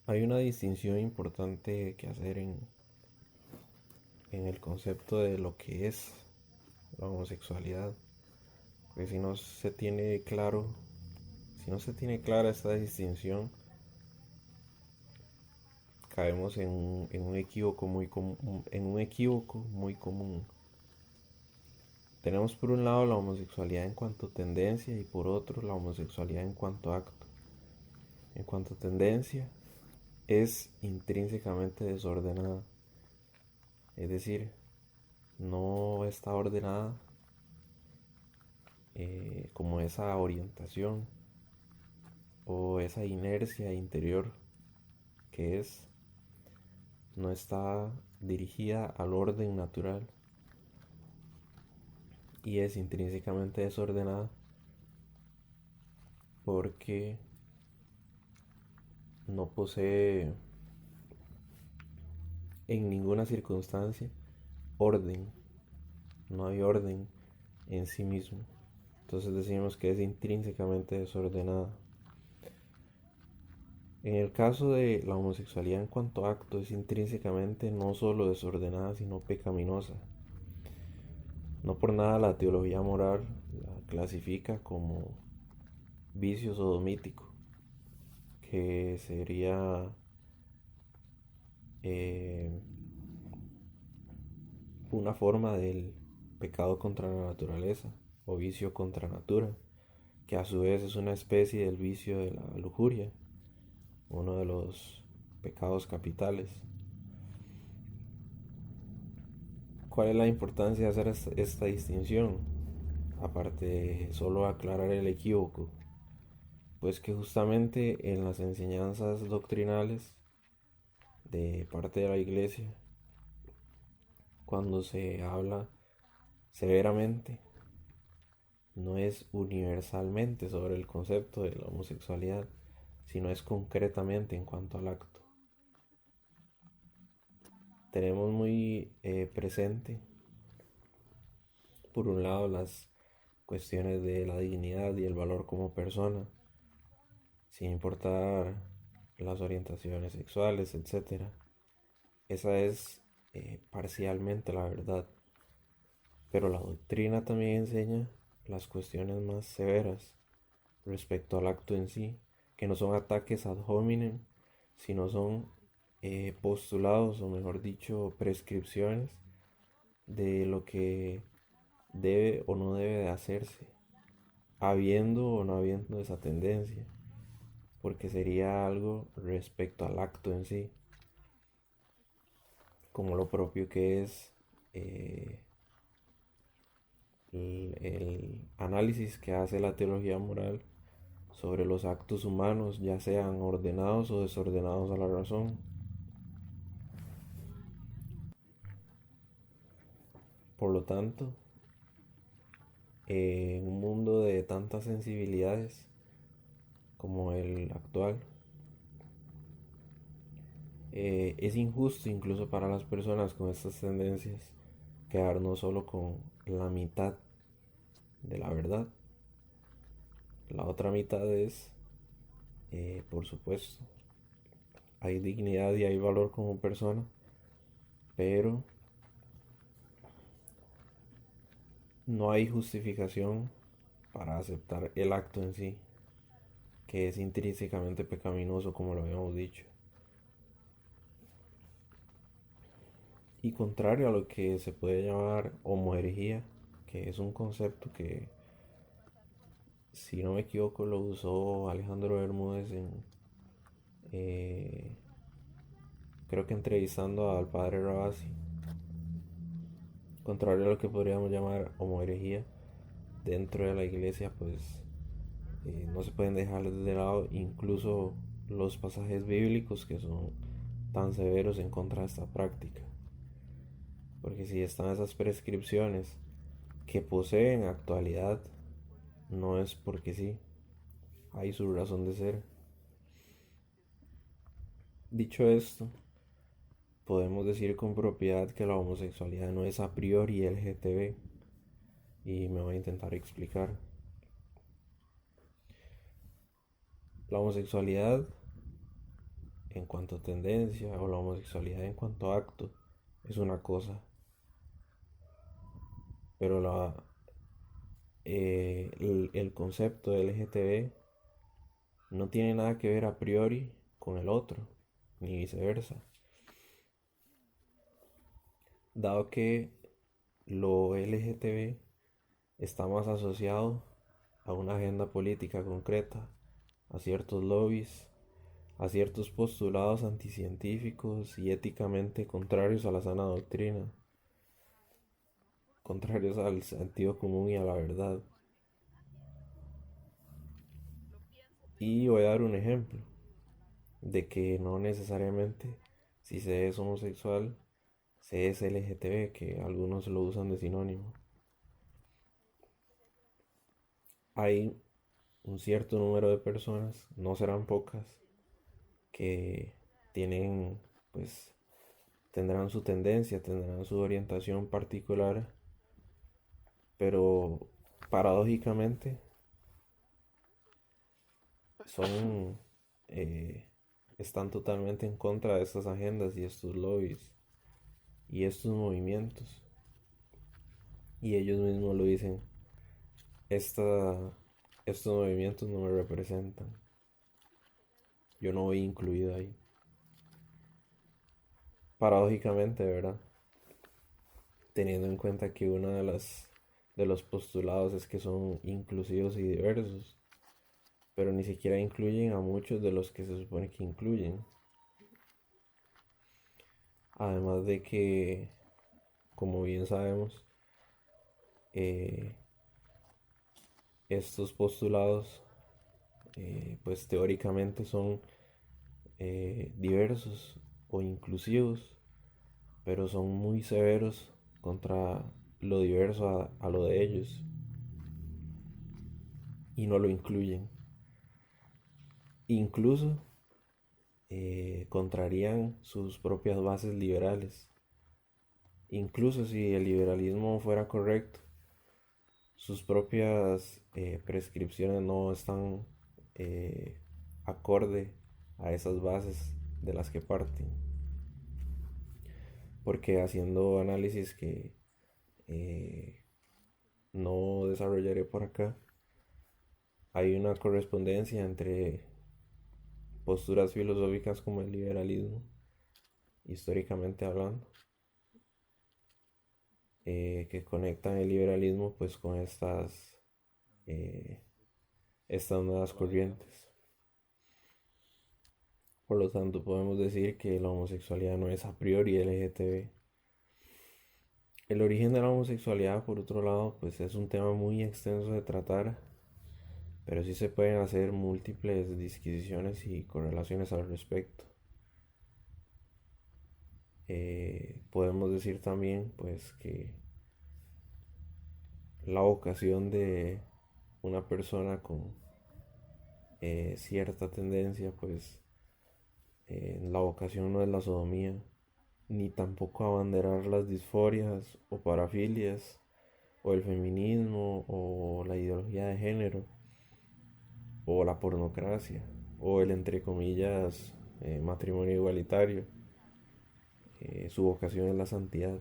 Hay una distinción importante que hacer en el concepto de lo que es la homosexualidad. Porque si no se tiene claro, si no se tiene clara esta distinción, caemos en un equívoco muy común. Tenemos por un lado la homosexualidad en cuanto a tendencia y por otro la homosexualidad en cuanto a acto. En cuanto a tendencia, es intrínsecamente desordenada, es decir, no está ordenada como esa orientación o esa inercia interior que es, no está dirigida al orden natural y es intrínsecamente desordenada porque no posee en ninguna circunstancia orden, no hay orden en sí mismo. Entonces decimos que es intrínsecamente desordenada. En el caso de la homosexualidad en cuanto a acto es intrínsecamente no solo desordenada sino pecaminosa. No por nada la teología moral la clasifica como vicio sodomítico, que sería eh, una forma del pecado contra la naturaleza o vicio contra natura, que a su vez es una especie del vicio de la lujuria, uno de los pecados capitales. ¿Cuál es la importancia de hacer esta distinción? Aparte de solo aclarar el equívoco, pues que justamente en las enseñanzas doctrinales de parte de la iglesia, cuando se habla severamente, no es universalmente sobre el concepto de la homosexualidad, sino es concretamente en cuanto al acto. Tenemos muy presente, por un lado, las cuestiones de la dignidad y el valor como persona, sin importar las orientaciones sexuales, etcétera. Esa es parcialmente la verdad, pero la doctrina también enseña las cuestiones más severas respecto al acto en sí, que no son ataques ad hominem, sino son postulados, o mejor dicho, prescripciones de lo que debe o no debe de hacerse, habiendo o no habiendo esa tendencia, porque sería algo respecto al acto en sí, como lo propio que es el análisis que hace la teología moral sobre los actos humanos, ya sean ordenados o desordenados a la razón. Por lo tanto, en un mundo de tantas sensibilidades como el actual, es injusto incluso para las personas con estas tendencias quedarnos solo con la mitad de la verdad. La otra mitad es, por supuesto, hay dignidad y hay valor como persona, pero no hay justificación para aceptar el acto en sí, que es intrínsecamente pecaminoso, como lo habíamos dicho. Y contrario a lo que se puede llamar homoherejía, que es un concepto que, si no me equivoco, lo usó Alejandro Bermúdez eh, creo que entrevistando al padre Rabasi. Contrario a lo que podríamos llamar homoherejía dentro de la iglesia, pues no se pueden dejar de lado incluso los pasajes bíblicos que son tan severos en contra de esta práctica. Porque si están esas prescripciones que poseen actualidad, no es porque sí, hay su razón de ser. Dicho esto, podemos decir con propiedad que la homosexualidad no es a priori LGTB y me voy a intentar explicar. La homosexualidad en cuanto a tendencia o la homosexualidad en cuanto a acto es una cosa, pero el concepto de LGTB no tiene nada que ver a priori con el otro, ni viceversa. Dado que lo LGTB está más asociado a una agenda política concreta, a ciertos lobbies, a ciertos postulados anticientíficos y éticamente contrarios a la sana doctrina, contrarios al sentido común y a la verdad. Y voy a dar un ejemplo de que no necesariamente si se es homosexual se es LGTB, que algunos lo usan de sinónimo. Hay un cierto número de personas, no serán pocas, que tienen, pues, tendrán su tendencia, tendrán su orientación particular, pero paradójicamente son, están totalmente en contra de estas agendas y estos lobbies y estos movimientos. Y ellos mismos lo dicen, esta, estos movimientos no me representan, yo no voy incluido ahí. Paradójicamente, ¿verdad? Teniendo en cuenta que uno de los postulados es que son inclusivos y diversos, pero ni siquiera incluyen a muchos de los que se supone que incluyen. Además de que, como bien sabemos, eh, estos postulados, pues teóricamente son diversos o inclusivos, pero son muy severos contra lo diverso a lo de ellos y no lo incluyen. Incluso contrarían sus propias bases liberales. Incluso si el liberalismo fuera correcto, sus propias prescripciones no están eh, acorde a esas bases de las que parten. Porque haciendo análisis que eh, no desarrollaré por acá, hay una correspondencia entre posturas filosóficas como el liberalismo, históricamente hablando, que conectan el liberalismo pues con eh, estas nuevas corrientes. Por lo tanto, podemos decir que la homosexualidad no es a priori LGTB. El origen de la homosexualidad, por otro lado, pues es un tema muy extenso de tratar, pero sí se pueden hacer múltiples disquisiciones y correlaciones al respecto. Podemos decir también, pues, que la vocación de una persona con cierta tendencia, pues, la vocación no es la sodomía, ni tampoco abanderar las disforias o parafilias, o el feminismo, o la ideología de género, o la pornocracia, o el entre comillas matrimonio igualitario. Su vocación es la santidad.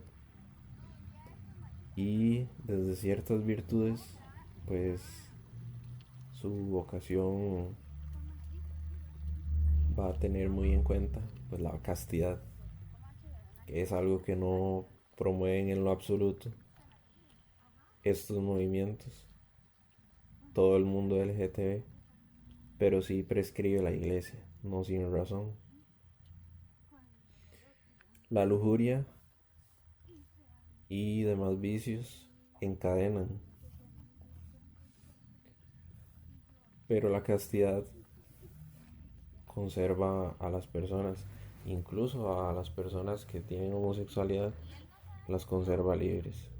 Y desde ciertas virtudes, pues su vocación va a tener muy en cuenta pues la castidad, que es algo que no promueven en lo absoluto estos movimientos, todo el mundo LGTB, pero sí prescribe la iglesia, no sin razón. La lujuria y demás vicios encadenan, pero la castidad conserva a las personas, incluso a las personas que tienen homosexualidad, las conserva libres.